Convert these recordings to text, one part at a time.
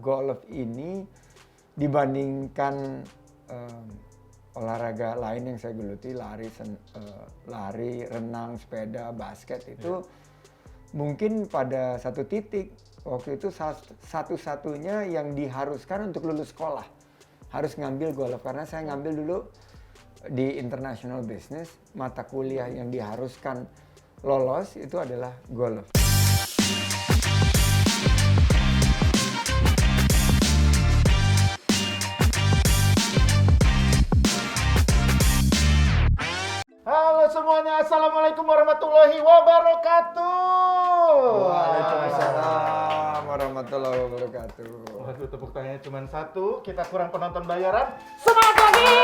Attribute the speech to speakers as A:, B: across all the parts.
A: golf ini dibandingkan olahraga lain yang saya geluti, lari, renang, sepeda, basket itu mungkin pada satu titik waktu itu satu-satunya yang diharuskan untuk lulus sekolah harus ngambil golf, karena saya ngambil dulu di international business, mata kuliah yang diharuskan lolos itu adalah golf.
B: Halo semuanya, assalamualaikum warahmatullahi wabarakatuh.
A: Waalaikumsalam warahmatullahi wabarakatuh.
B: Waduh, tepuk tangannya cuma satu, kita kurang penonton bayaran. Semangat lagi!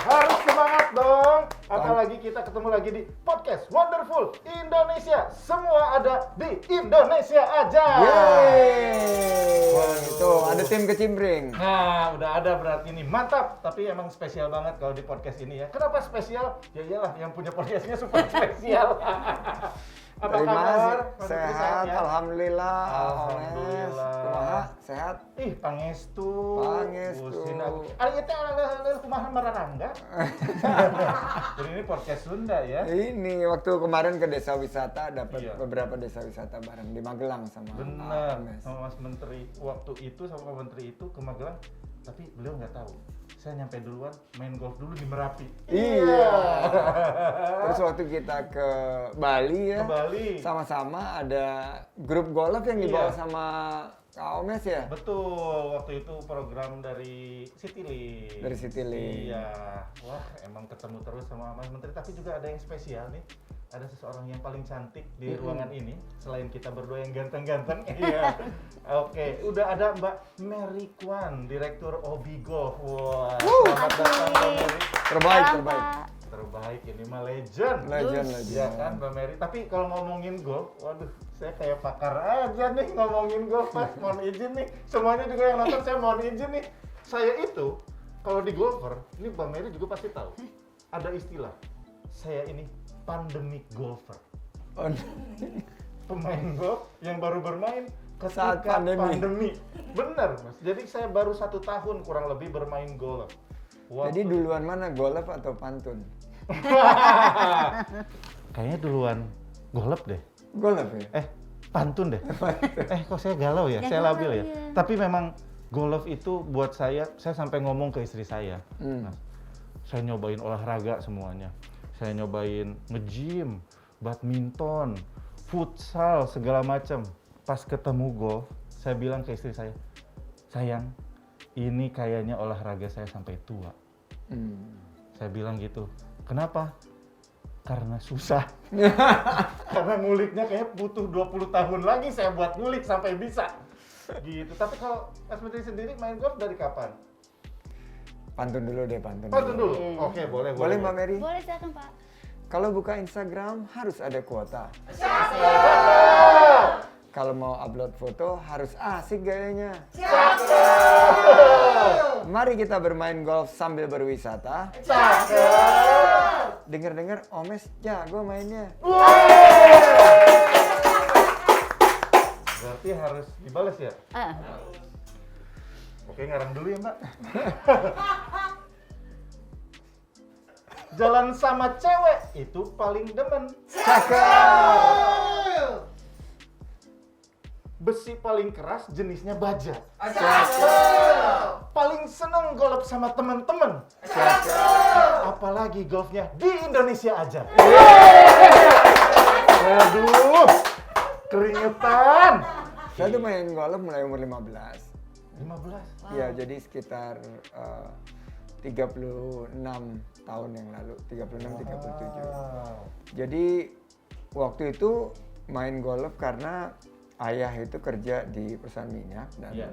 B: Harus semangat dong. Apalagi kita ketemu lagi di podcast Wonderful Indonesia. Semua ada di Indonesia aja.
A: Yeay. Wah, itu ada tim kecimpring.
B: Nah, udah ada berarti ini. Mantap, tapi emang spesial banget kalau di podcast ini ya. Kenapa spesial? Ya iyalah, yang punya podcastnya super spesial. Apa
A: Terima
B: kabar?
A: kasih. Sehat,
B: ya?
A: Alhamdulillah.
B: Alhamdulillah.
A: Kumaha? Sehat?
B: Ih, pangestu.
A: Pangestu.
B: Usin aku. Ari teh kumaha mararangga. Jadi ini podcast Sunda ya.
A: Ini waktu kemarin ke desa wisata dapat
B: Iya.
A: beberapa desa wisata bareng di Magelang sama
B: Benar.
A: Mas.
B: Sama Mas Menteri waktu itu sama Pak Menteri itu ke Magelang, tapi beliau nggak tahu. Saya nyampe duluan, main golf dulu di Merapi.
A: Iya. Terus waktu kita ke Bali ya,
B: Ke Bali.
A: sama-sama ada grup golf yang dibawa
B: Iya.
A: sama Kak Omes ya.
B: Betul, waktu itu program dari Citylink.
A: Dari Citylink.
B: Iya. Wah, emang ketemu terus sama Mas Menteri, tapi juga ada yang spesial nih. Ada seseorang yang paling cantik di ruangan ini, selain kita berdua yang ganteng-ganteng. Iya. Oke, udah ada Mbak Mary Kwan, Direktur Obi Golf. Wah, selamat datang Mbak Mary.
A: Terbaik,
C: Salam,
A: terbaik.
C: Pak.
B: Terbaik, ini mah legend.
A: Legend,
B: Iya kan Mbak Mary. Tapi kalau ngomongin golf, waduh, saya kayak pakar aja nih ngomongin golf, Mas. Mohon izin nih. Semuanya juga yang nonton saya mohon izin nih. Saya itu kalau di golfer, ini Mbak Mary juga pasti tahu. Ada istilah. Saya ini pandemic golfer.
A: Oh,
B: Pemain golf yang baru bermain
A: Saat
B: ketika
A: pandemi.
B: pandemi. Bener, Mas. Jadi saya baru 1 tahun kurang lebih bermain golf.
A: jadi duluan mana, golf atau pantun?
B: Kayaknya duluan golf deh.
A: Golf ya?
B: Pantun deh. Kok saya galau ya? Saya labil ya.
C: Iya.
B: Tapi memang golf itu buat saya sampai ngomong ke istri saya.
A: Hmm.
B: Nah, saya nyobain olahraga semuanya. Saya nyobain nge-gym, badminton, futsal, segala macam. Pas ketemu golf, saya bilang ke istri saya, sayang, ini kayaknya olahraga saya sampai tua. Saya bilang gitu. Kenapa? Karena susah. Karena nguliknya kayak butuh 20 tahun lagi saya buat ngulik sampai bisa. Gitu. Tapi kalau Mas Menteri sendiri main golf dari kapan?
A: Pantun dulu deh, pantun.
B: Pantun dulu.
C: Iya.
B: Oke, boleh.
A: Boleh Mbak Mary?
C: Boleh silakan Pak.
A: Kalau buka Instagram harus ada kuota. Kalau mau upload foto harus asik gayanya. Mari kita bermain golf sambil berwisata. Dengar-dengar Omes jago mainnya.
B: Berarti harus dibales ya? Oke, ngarang dulu ya, Mbak. Jalan sama cewek itu paling demen. Besi paling keras jenisnya baja. Paling seneng golf sama temen-temen. Apalagi golfnya di Indonesia aja. Aduh, keringetan.
A: Saya tuh main golf mulai umur 15.
B: 15.
A: Ya, jadi sekitar 36 tahun yang lalu, 36-37. Jadi waktu itu main golf karena ayah itu kerja di perusahaan minyak dan
B: Iya.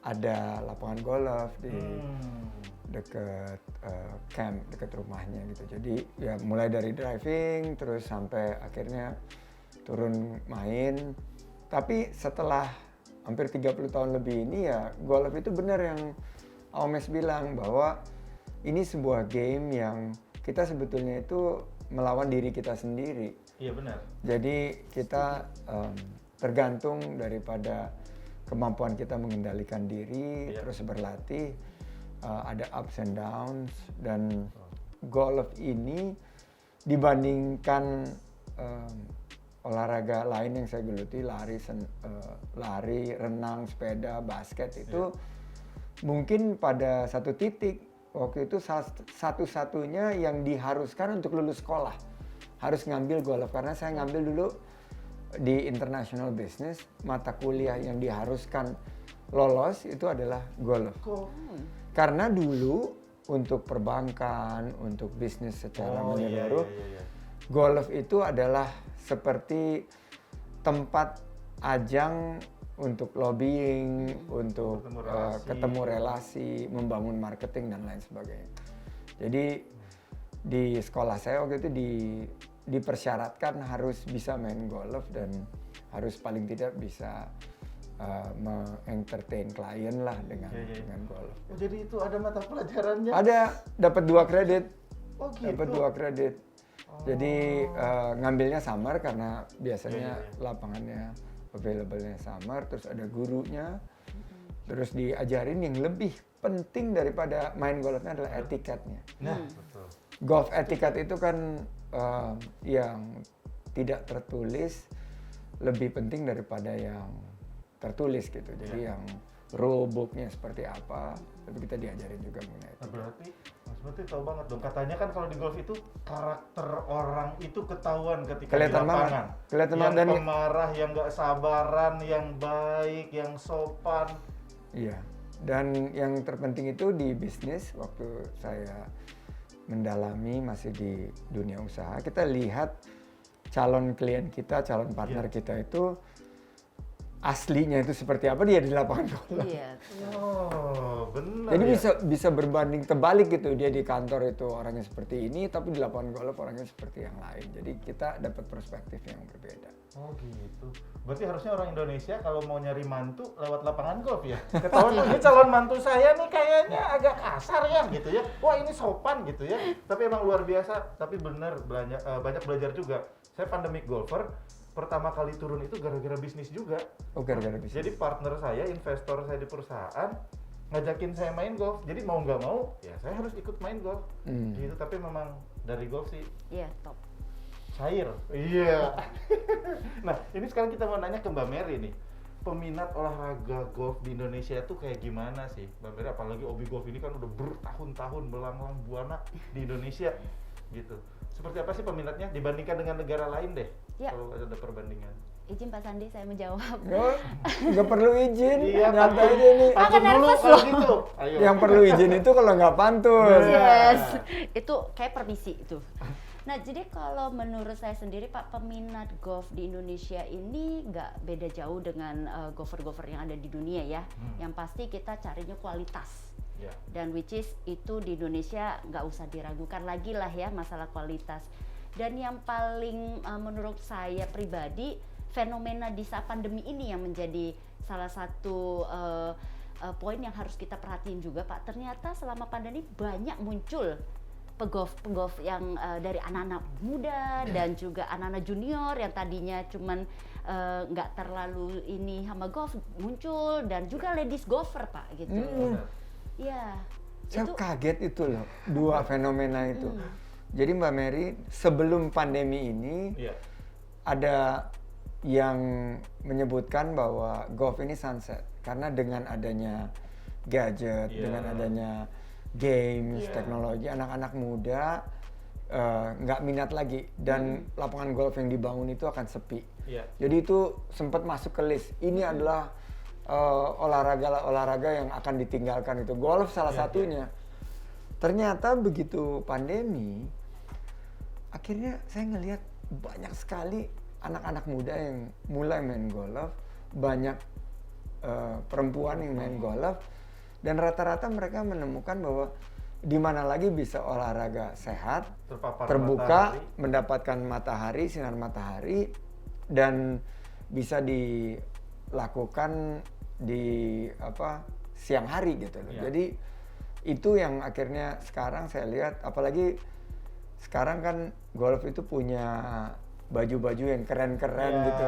A: ada lapangan golf di dekat camp, dekat rumahnya gitu. Jadi ya mulai dari driving terus sampai akhirnya turun main. Tapi setelah hampir 30 tahun lebih ini ya golf itu benar yang Omes bilang bahwa ini sebuah game yang kita sebetulnya itu melawan diri kita sendiri.
B: Iya benar.
A: Jadi kita tergantung daripada kemampuan kita mengendalikan diri, terus berlatih, ada ups and downs, dan golf ini dibandingkan olahraga lain yang saya geluti, lari, renang, sepeda, basket itu mungkin pada satu titik waktu itu satu-satunya yang diharuskan untuk lulus sekolah harus ngambil golf, karena saya ngambil dulu di international business, mata kuliah yang diharuskan lolos itu adalah golf. Karena dulu untuk perbankan, untuk bisnis secara menyeluruh, golf itu adalah seperti tempat ajang untuk lobbying, untuk ketemu relasi, membangun marketing dan lain sebagainya. Jadi di sekolah saya waktu itu dipersyaratkan harus bisa main golf dan harus paling tidak bisa me-entertain klien lah dengan golf.
B: Oh, jadi itu ada mata pelajarannya?
A: Ada, dapat 2 kredit.
B: Oh gitu?
A: Dapat 2 kredit. Jadi ngambilnya summer karena biasanya lapangannya available-nya summer, terus ada gurunya, terus diajarin yang lebih penting daripada main golfnya adalah etiketnya.
B: Nah, betul.
A: Golf etiket itu kan yang tidak tertulis lebih penting daripada yang tertulis gitu. Jadi yang rule book-nya seperti apa, tapi kita diajarin juga mengenai itu.
B: Nah, berarti Mas Berarti tahu banget dong. Katanya kan kalau di golf itu karakter orang itu ketahuan ketika
A: Kelihatan
B: di lapangan.
A: banget. Kelihatan
B: yang
A: banget.
B: pemarah, yang nggak sabaran, yang baik, yang sopan.
A: Iya. Dan yang terpenting itu di bisnis, waktu saya mendalami masih di dunia usaha, kita lihat calon klien kita, calon partner kita itu aslinya itu seperti apa dia di lapangan golf.
C: Iya.
B: Oh, benar.
A: Jadi
B: ya?
A: bisa berbanding terbalik gitu, dia di kantor itu orangnya seperti ini, tapi di lapangan golf orangnya seperti yang lain. Jadi kita dapat perspektif yang berbeda.
B: Oh gitu. Berarti harusnya orang Indonesia kalau mau nyari mantu lewat lapangan golf ya. Ketahuan ini calon mantu saya nih kayaknya agak kasar ya gitu ya. Wah ini sopan gitu ya. Tapi emang luar biasa. Tapi benar banyak belajar juga. Saya pandemic golfer. Pertama kali turun itu gara-gara bisnis juga.
A: Oh, gara-gara bisnis.
B: Jadi partner saya, investor saya di perusahaan ngajakin saya main golf. Jadi mau nggak mau, ya saya harus ikut main golf. Gitu. Tapi memang dari golf sih
C: Iya, top.
B: cair. Iya. Nah, ini sekarang kita mau nanya ke Mbak Mary nih. Peminat olahraga golf di Indonesia itu kayak gimana sih? Mbak Mary, apalagi hobi golf ini kan udah bertahun-tahun melanglang buana di Indonesia gitu. Seperti apa sih peminatnya dibandingkan dengan negara lain deh?
C: Ya.
B: Kalau ada perbandingan.
C: Izin Pak Sandi, saya menjawab.
A: Nggak perlu izin,
B: Iya,
A: nyantai aja nih.
B: Pantun dulu kalau gitu. Ayo.
A: Yang perlu izin itu kalau nggak pantun.
C: Yes, itu kayak permisi itu. Nah, jadi kalau menurut saya sendiri Pak, peminat golf di Indonesia ini nggak beda jauh dengan golfer-golfer yang ada di dunia ya. Yang pasti kita carinya kualitas.
B: Ya.
C: Dan which is itu di Indonesia nggak usah diragukan lagi lah ya masalah kualitas. Dan yang paling menurut saya pribadi, fenomena di saat pandemi ini yang menjadi salah satu poin yang harus kita perhatiin juga Pak. Ternyata selama pandemi banyak muncul pegolf yang dari anak-anak muda dan juga anak-anak junior yang tadinya cuman nggak terlalu ini sama golf muncul, dan juga ladies golfer Pak gitu. Iya.
A: Saya kaget itu loh, dua fenomena itu. Jadi Mbak Mary, sebelum pandemi ini ada yang menyebutkan bahwa golf ini sunset karena dengan adanya gadget, dengan adanya games, teknologi, anak-anak muda nggak minat lagi, dan lapangan golf yang dibangun itu akan sepi. Jadi itu sempat masuk ke list. Ini adalah olahraga yang akan ditinggalkan, itu golf salah satunya. Ternyata begitu pandemi, akhirnya saya ngelihat banyak sekali anak-anak muda yang mulai main golf, banyak perempuan yang main golf, dan rata-rata mereka menemukan bahwa di mana lagi bisa olahraga sehat, terbuka, mendapatkan matahari, sinar matahari, dan bisa dilakukan di siang hari gitu loh. Jadi itu yang akhirnya sekarang saya lihat, apalagi sekarang kan golf itu punya baju-baju yang keren-keren gitu.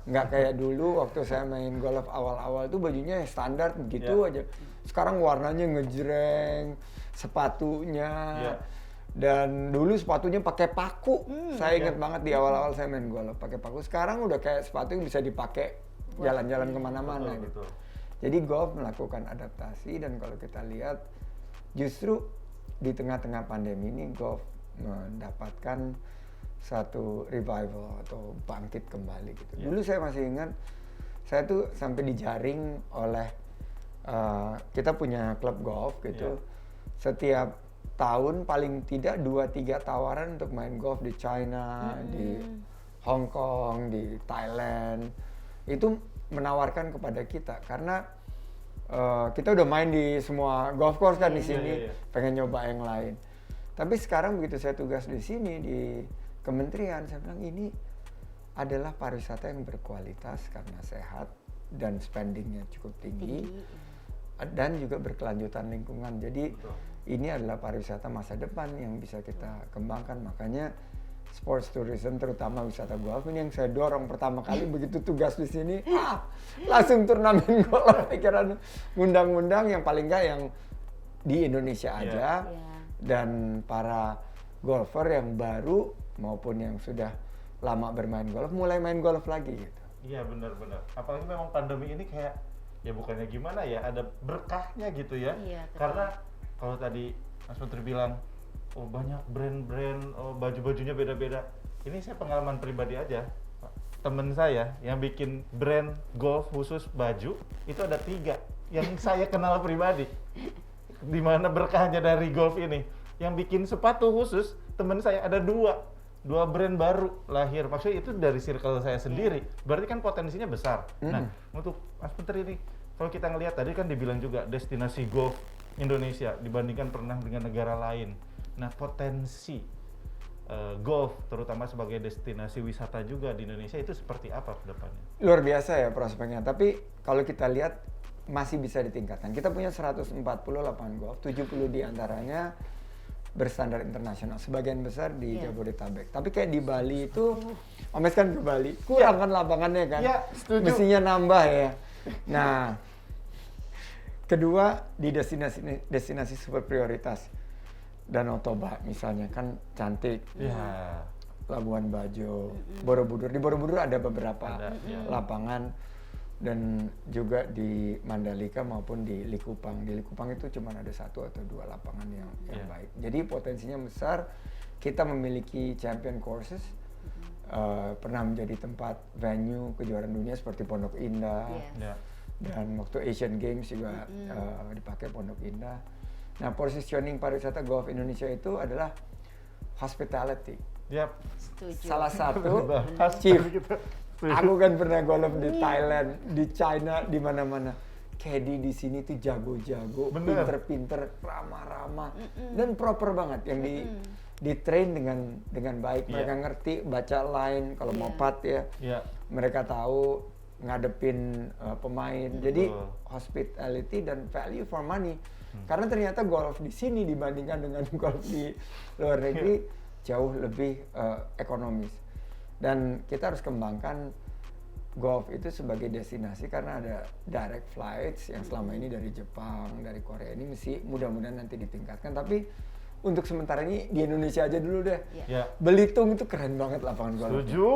A: Nggak kayak dulu waktu saya main golf awal-awal tuh bajunya yang standar begitu aja. Sekarang warnanya ngejreng, sepatunya. Dan dulu sepatunya pakai paku. Saya ingat banget di awal-awal saya main golf pakai paku. Sekarang udah kayak sepatu yang bisa dipakai jalan-jalan kemana-mana gitu. Jadi golf melakukan adaptasi, dan kalau kita lihat justru di tengah-tengah pandemi ini golf mendapatkan satu revival atau bangkit kembali gitu. Dulu saya masih ingat, saya tuh sampai dijaring oleh kita punya klub golf gitu. Setiap tahun paling tidak 2-3 tawaran untuk main golf di China, di Hong Kong, di Thailand. Itu menawarkan kepada kita karena kita udah main di semua golf course kan di sini, pengen nyoba yang lain. Tapi sekarang begitu saya tugas di sini di kementerian, saya bilang ini adalah pariwisata yang berkualitas karena sehat dan spendingnya cukup tinggi. Dan juga berkelanjutan lingkungan. Jadi ini adalah pariwisata masa depan yang bisa kita kembangkan. Makanya sports tourism, terutama wisata golf ini yang saya dorong pertama kali begitu tugas di sini. Langsung turnamen golf, pikiran undang-undang yang paling nggak yang di Indonesia aja. Dan para golfer yang baru maupun yang sudah lama bermain golf mulai main golf lagi gitu.
B: Iya benar-benar. Apalagi memang pandemi ini kayak ya bukannya gimana ya, ada berkahnya gitu ya. Karena kalau tadi Mas Menteri bilang, oh banyak brand-brand, oh baju-bajunya beda-beda. Ini saya pengalaman pribadi aja. Temen saya yang bikin brand golf khusus baju, itu ada 3 yang saya kenal pribadi. Di mana berkahnya dari golf ini. Yang bikin sepatu khusus, temen saya ada 2 brand baru lahir. Maksudnya itu dari circle saya sendiri. Berarti kan potensinya besar. Nah, untuk Mas Menteri ini, kalau kita ngelihat tadi kan dibilang juga destinasi golf Indonesia dibandingkan pernah dengan negara lain. Nah, potensi golf terutama sebagai destinasi wisata juga di Indonesia itu seperti apa ke depannya?
A: Luar biasa ya prospeknya. Tapi kalau kita lihat masih bisa ditingkatkan. Kita punya 140 lapangan golf, 70 diantaranya berstandar internasional, sebagian besar di Jabodetabek. Tapi kayak di Bali itu, Omes kan ke Bali, kurang kan lapangannya kan, mestinya nambah ya. Nah, kedua di destinasi super prioritas, Danau Toba misalnya kan cantik, Labuan Bajo, Borobudur. Di Borobudur ada beberapa lapangan. Dan juga di Mandalika maupun di Likupang. Di Likupang itu cuma ada 1 atau 2 lapangan yang baik. Jadi potensinya besar. Kita memiliki champion courses, pernah menjadi tempat venue kejuaraan dunia seperti Pondok Indah. Dan waktu Asian Games juga dipakai Pondok Indah. Nah, positioning pariwisata golf Indonesia itu adalah hospitality. Salah satu chief. Aku kan pernah golf di Thailand, di China, di mana-mana. Caddy di sini tuh jago-jago, pinter-pinter, ramah-ramah, dan proper banget. Yang di train dengan baik. Mereka ngerti baca line kalau mau putt ya. Mereka tahu ngadepin pemain. Jadi hospitality dan value for money. Karena ternyata golf di sini dibandingkan dengan golf di luar negeri jauh lebih ekonomis. Dan kita harus kembangkan golf itu sebagai destinasi karena ada direct flights yang selama ini dari Jepang, dari Korea ini mesti mudah-mudahan nanti ditingkatkan. Tapi untuk sementara ini di Indonesia aja dulu deh. Belitung itu keren banget lapangan golf.
B: Setuju.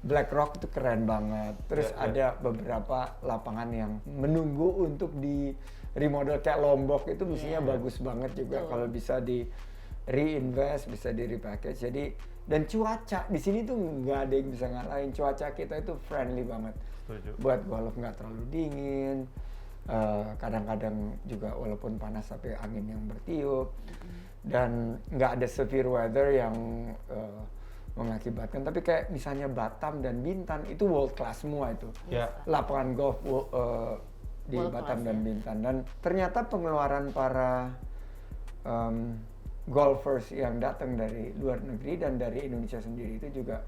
A: Black Rock itu keren banget. Terus ada beberapa lapangan yang menunggu untuk di remodel kayak Lombok itu mestinya bagus banget juga kalau bisa di reinvest, bisa di repackage. Jadi dan cuaca di sini tuh nggak ada yang bisa ngalahin. Cuaca kita itu friendly banget. Buat golf, nggak terlalu dingin. Kadang-kadang juga walaupun panas tapi angin yang bertiup. Dan nggak ada severe weather yang mengakibatkan. Tapi kayak misalnya Batam dan Bintan itu world class semua itu. Lapangan golf di Batam dan Bintan. Dan ternyata pengeluaran para golfers yang datang dari luar negeri dan dari Indonesia sendiri itu juga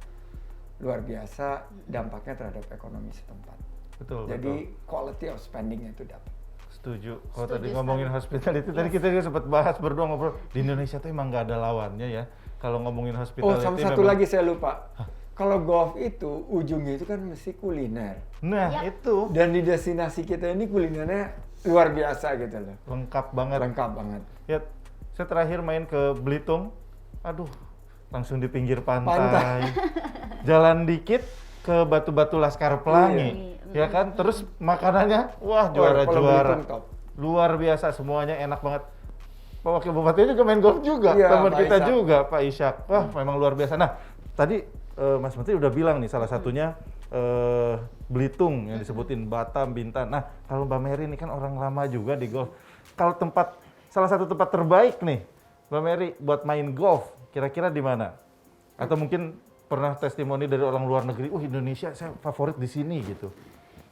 A: luar biasa dampaknya terhadap ekonomi setempat. Jadi quality of spending-nya itu dapat.
B: Setuju. Kalau tadi ngomongin hospitality, tadi kita juga sempat bahas berdua ngobrol. Di Indonesia tuh emang nggak ada lawannya ya. Kalau ngomongin hospitality.
A: Oh, sama satu lagi saya lupa. kalau golf itu ujungnya itu kan mesti kuliner.
B: Nah,
C: Ya.
B: itu
A: Dan di destinasi kita ini kulinernya luar biasa gitu loh.
B: lengkap banget.
A: Lengkap banget.
B: Ya, saya terakhir main ke Belitung, aduh, langsung di pinggir pantai.
A: Pantai.
B: Jalan dikit ke Batu-Batu Laskar Pelangi, ya kan? Terus makanannya, wah
A: Kalau
B: juara-juara.
A: Belitung top.
B: Luar biasa, semuanya enak banget. Pak Wakil Bupati juga main golf juga,
A: Iya,
B: teman
A: Pak
B: kita
A: Ishak.
B: juga, Pak Ishak. Wah, memang luar biasa. Nah, tadi Mas Menteri udah bilang nih, salah satunya Belitung yang disebutin, Batam, Bintan. Nah, kalau Mbak Mary ini kan orang lama juga di golf. Kalau salah satu tempat terbaik nih, Mbak Mary buat main golf, kira-kira di mana? Atau mungkin pernah testimoni dari orang luar negeri, Indonesia saya favorit di sini gitu.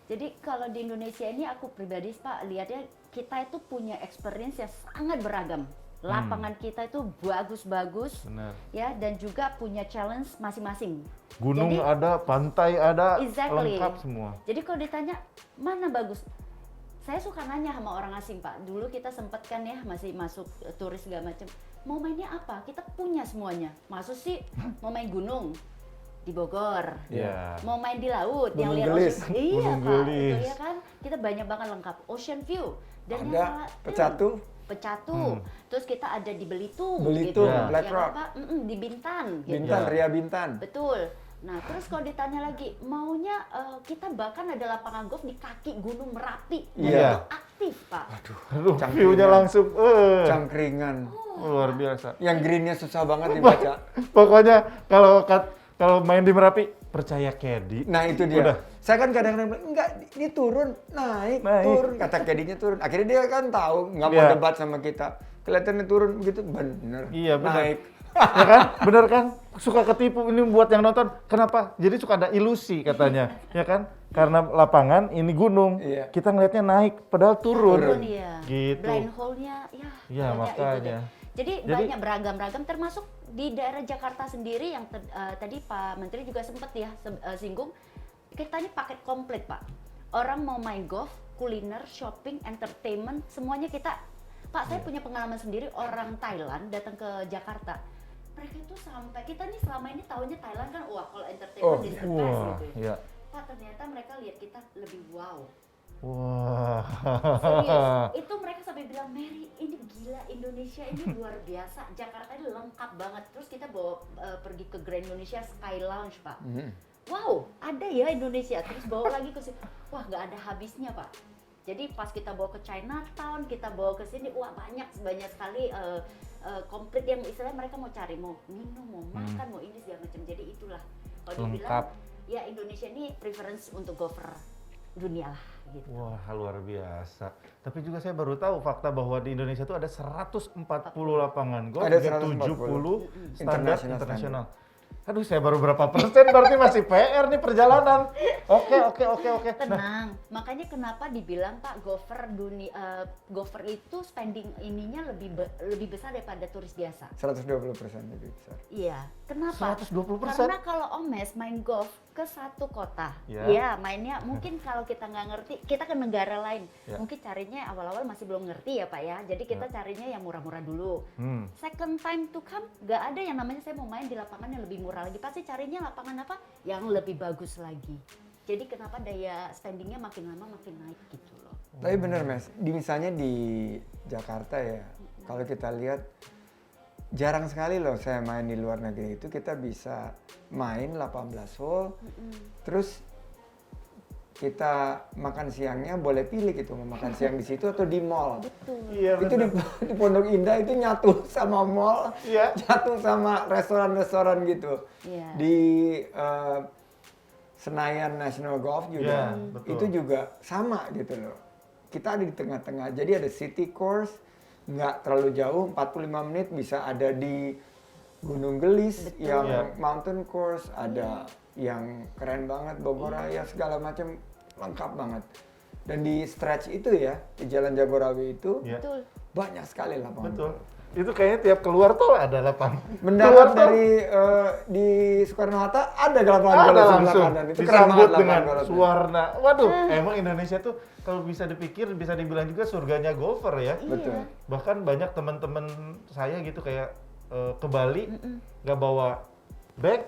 C: Jadi kalau di Indonesia ini aku pribadi Pak lihatnya kita itu punya experience yang sangat beragam. Lapangan kita itu bagus-bagus,
B: Benar.
C: ya, dan juga punya challenge masing-masing.
B: Gunung
C: Jadi-
B: ada, pantai ada,
C: Exactly.
B: lengkap semua.
C: Jadi kalau ditanya mana bagus, saya suka nanya sama orang asing Pak. Dulu kita sempet kan ya masih masuk turis segala macam. Mau mainnya apa? Kita punya semuanya. Maksud sih mau main gunung di Bogor.
B: Iya.
C: Mau main di laut yang
A: Gunung
C: lihat
A: Gelis.
C: ocean. Iya
B: Gunung
C: Pak,
B: Gelis.
C: itu ya kan. Kita banyak banget lengkap. Ocean view dan
A: Ada
C: yang salah-
A: Pecatu.
C: Pecatu. Terus kita ada di Belitung,
A: Belitung,
C: gitu.
A: Black
C: Ya
A: Rock.
C: kan, Pak? Di Bintan, gitu.
A: Bintan,
B: Ya.
A: Ria Bintan.
C: Betul. Nah, terus kalau ditanya lagi, maunya kita bahkan ada lapangan golf di kaki Gunung Merapi. Dan
B: Iya.
C: itu aktif, Pak.
B: Aduh,
A: Cangkringan.
B: view-nya langsung,
A: Cangkringan.
B: luar biasa.
A: Yang greennya susah banget dibaca.
B: Pokoknya kalau main di Merapi, percaya caddy.
A: Nah itu dia.
B: Udah.
A: Saya kan kadang-kadang bilang, enggak, ini turun, naik,
B: Naik.
A: turun. Kata caddy-nya turun. Akhirnya dia kan tahu, nggak mau
B: Iya.
A: debat sama kita. Kelihatannya turun begitu, bener.
B: Iya, benar.
A: Naik.
B: Ya kan? Bener kan? Suka ketipu ini buat yang nonton. Kenapa? Jadi suka ada ilusi katanya, ya kan? Karena lapangan ini gunung,
A: Iya.
B: kita ngelihatnya naik, padahal turun.
C: Turun, iya.
B: Gitu.
C: Blind hole-nya, ya.
B: Iya,
C: banyak itu
B: makanya.
C: deh. Jadi banyak beragam-ragam, termasuk di daerah Jakarta sendiri yang tadi Pak Menteri juga sempat ya singgung. Kita ini paket komplit Pak. Orang mau main golf, kuliner, shopping, entertainment, semuanya kita. Pak, saya punya pengalaman sendiri, orang Thailand datang ke Jakarta. Mereka itu sampai, kita nih selama ini tahunya Thailand kan, wah kalau entertainment is the best
B: Wah,
C: gitu ya.
B: iya.
C: Pak, ternyata mereka lihat kita lebih wow.
B: Wah.
C: Serius, itu mereka sampai bilang, Mary ini gila, Indonesia ini luar biasa, Jakarta ini lengkap banget. Terus kita bawa pergi ke Grand Indonesia Sky Lounge Pak. Wow, ada ya Indonesia. Terus bawa lagi ke sini, wah nggak ada habisnya Pak. Jadi pas kita bawa ke Chinatown, kita bawa ke sini, wah banyak sekali komplit yang istilahnya mereka mau cari, mau minum, mau makan, mau ini segala macam. Jadi itulah kalau dibilang, ya Indonesia ini preference untuk golfer dunia lah. Gitu.
B: Wah, luar biasa. Tapi juga saya baru tahu fakta bahwa di Indonesia itu ada 140 lapangan golf,
A: Ada
B: 70 standar
A: International
B: internasional. Aduh, saya baru berapa persen, berarti masih PR nih perjalanan. Oke.
C: Tenang, makanya kenapa dibilang Pak golfer itu spending ininya lebih besar daripada turis biasa.
A: 120% lebih besar.
C: Iya, kenapa?
B: 120%?
C: Karena kalau Omes main golf ke satu kota,
B: Ya.
C: ya mainnya mungkin kalau kita nggak ngerti, kita ke negara lain,
B: Ya.
C: mungkin carinya awal-awal masih belum ngerti ya Pak ya, jadi kita carinya yang murah-murah dulu. Second time to come, nggak ada yang namanya saya mau main di lapangan yang lebih murah lagi, pasti carinya lapangan apa? Yang lebih bagus lagi. Jadi kenapa daya spendingnya makin lama makin naik gitu loh.
A: Tapi bener Mas, misalnya di Jakarta ya, kalau kita lihat jarang sekali loh saya main di luar negeri itu kita bisa main 18 hole, terus kita makan siangnya boleh pilih gitu mau makan siang di situ atau di mall.
C: Betul.
B: Iya,
A: Itu di Pondok Indah itu nyatu sama mall,
B: Iya.
A: nyatu sama restoran-restoran gitu.
C: Iya.
A: Di Senayan National Golf juga,
B: Iya, betul.
A: itu juga sama gitu loh. Kita ada di tengah-tengah, jadi ada city course, nggak terlalu jauh, 45 menit bisa ada di Gunung Gelis,
C: Betul.
A: yang
B: Iya.
A: mountain course, ada yang keren banget, Bogor Raya, segala macam lengkap banget. Dan di stretch itu ya, di Jalan Jagorawi itu,
B: Iya.
C: Betul.
A: banyak sekali lapangan.
B: Betul. Itu kayaknya tiap keluar tol ada lapangan.
A: Mendarat
B: Keluar tol
A: dari di Soekarno-Hatta ada lapangan
B: ada
A: bola sebelah
B: langsung
A: kanan. Itu keren
B: disambut
A: banget
B: dengan
A: lapangan bola.
B: suarna. Waduh, emang Indonesia tuh kalau bisa dipikir bisa dibilang juga surganya golfer ya.
A: Betul.
B: Bahkan banyak teman-teman saya gitu kayak ke Bali nggak bawa bag,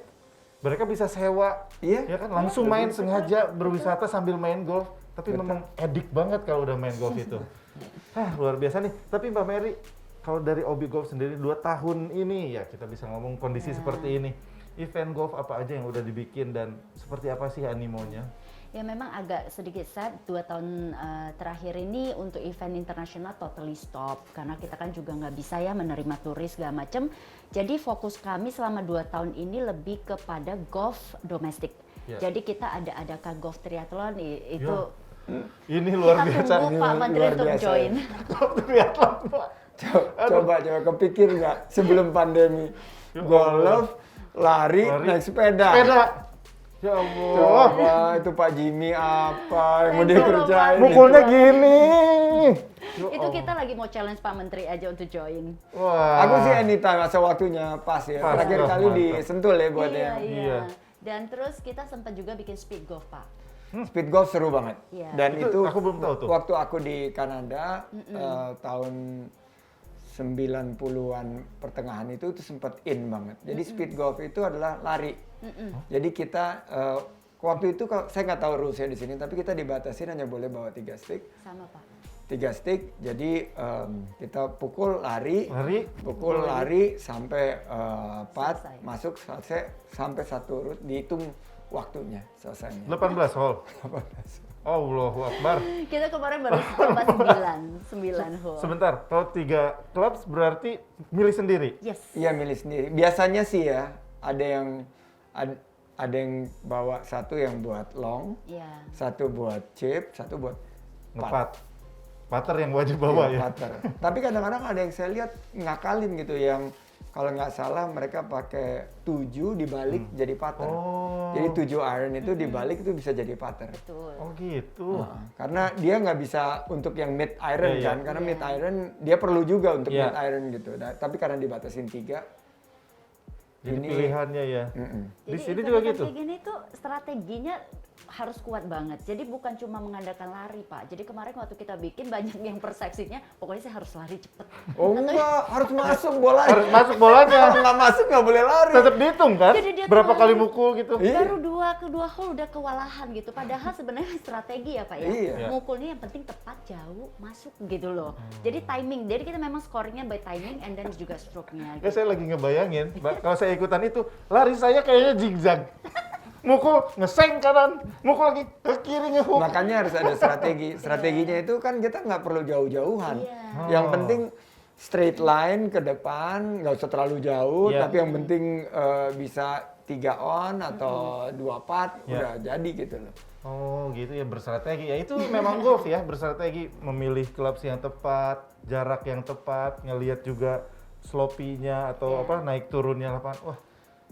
B: mereka bisa sewa,
A: Iya.
B: ya kan langsung main sengaja berwisata sambil main golf. Tapi
A: Betul.
B: memang edik banget kalau udah main golf itu. Luar biasa nih. Tapi Mbak Mary, kalau dari Obi Golf sendiri 2 tahun ini ya kita bisa ngomong kondisi seperti ini. Event golf apa aja yang udah dibikin dan seperti apa sih animonya?
C: Ya memang agak sedikit sad 2 tahun terakhir ini untuk event internasional totally stop karena kita kan juga nggak bisa ya menerima turis segala macam. Jadi fokus kami selama 2 tahun ini lebih kepada golf domestik.
B: Ya.
C: Jadi kita adakan golf triathlon itu
B: Ini luar
C: kita
B: biasa.
C: tunggu Pak Menteri
A: luar
C: untuk
A: biasa.
C: join.
B: Golf triathlon, Pak.
A: Coba kepikir nggak sebelum pandemi golf, lari, naik sepeda.
B: Sepeda. Ya Allah.
A: Coba itu Pak Jimmy apa yang mau dia
C: Thank you,
A: kerjain?
C: Pak.
B: Mukulnya gini. Ya
C: Itu kita lagi mau challenge Pak Menteri aja untuk join.
B: Wah.
A: Aku sih anytime asal waktunya pas ya.
B: Pas,
A: Terakhir
B: wah,
A: kali di
B: mantap.
A: Sentul ya buat
C: Iya.
A: yang
C: Dan terus kita sempat juga bikin speed golf Pak.
A: speed golf seru banget.
C: Iya.
A: Dan
B: Itu
A: itu
B: aku belum tahu tuh.
A: waktu aku di Kanada tahun 90-an pertengahan itu sempat in banget. Jadi speed golf itu adalah lari. Jadi kita waktu itu saya nggak tahu rulesnya di sini, tapi kita dibatasin hanya boleh bawa 3 stick.
C: Sama Pak.
A: 3 stick, jadi kita pukul lari sampai putt,
C: Selesai.
A: masuk selesai sampai 1 root, dihitung waktunya selesainya.
B: 18 hole. Allahu Akbar.
C: Kita kemarin baru coba 9 hole.
B: Sebentar, kalau 3 clubs berarti milih sendiri.
C: Yes.
A: Iya milih sendiri. Biasanya sih ya ada yang bawa satu yang buat long,
C: Iya.
A: satu buat chip, satu buat
B: Ngepat. Putter yang wajib bawa ya.
A: putter. Tapi kadang-kadang ada yang saya lihat ngakalin gitu, yang kalau nggak salah mereka pakai 7 dibalik jadi putter.
B: Oh.
A: Jadi 7 iron itu dibalik itu bisa jadi putter.
C: Betul.
B: Oh gitu.
A: Nah, karena dia nggak bisa untuk yang mid iron
B: Iya, iya.
A: kan, karena
C: Iya.
A: mid iron dia perlu juga untuk
B: Iya.
A: mid iron gitu. Nah, tapi karena dibatasin 3,
B: Jadi
A: ini
B: pilihannya ya.
A: mm-mm.
B: Di
C: Jadi
B: sini juga
C: event
B: gitu.
C: kayak gini tuh strateginya harus kuat banget. Jadi bukan cuma mengandalkan lari, Pak. Jadi kemarin waktu kita bikin banyak yang persepsinya, pokoknya saya harus lari cepet.
A: Oh enggak, harus masuk bolanya.
B: Harus masuk bolanya.
A: Kalau nggak masuk nggak boleh lari.
B: Tetap dihitung kan?
C: Jadi dia
B: Berapa
C: tuh
B: kali
C: lari.
B: mukul gitu.
A: Iya.
C: Baru kedua hole udah kewalahan gitu. Padahal sebenarnya strategi ya Pak ya.
A: Iya.
C: Mukulnya yang penting tepat, jauh, masuk gitu loh. Jadi timing. Jadi kita memang scoringnya by timing and then juga stroke-nya.
B: Ya, saya lagi ngebayangin, kalau saya ikutan itu, lari saya kayaknya zigzag. Mukul, ngeseng kanan, mukul lagi ke kiri ngehook.
A: Makanya harus ada strategi. Strateginya itu kan kita nggak perlu jauh-jauhan.
C: Iya.
A: Yang penting straight line ke depan, nggak usah terlalu jauh.
B: Iya.
A: Tapi yang penting bisa 3 on atau 2 putt,
B: Iya.
A: udah jadi gitu loh.
B: Oh gitu ya, berstrategi. Ya itu memang golf ya, berstrategi. Memilih clubs yang tepat, jarak yang tepat, ngelihat juga sloppy-nya atau
C: Iya.
B: naik turunnya lapangan. Wah,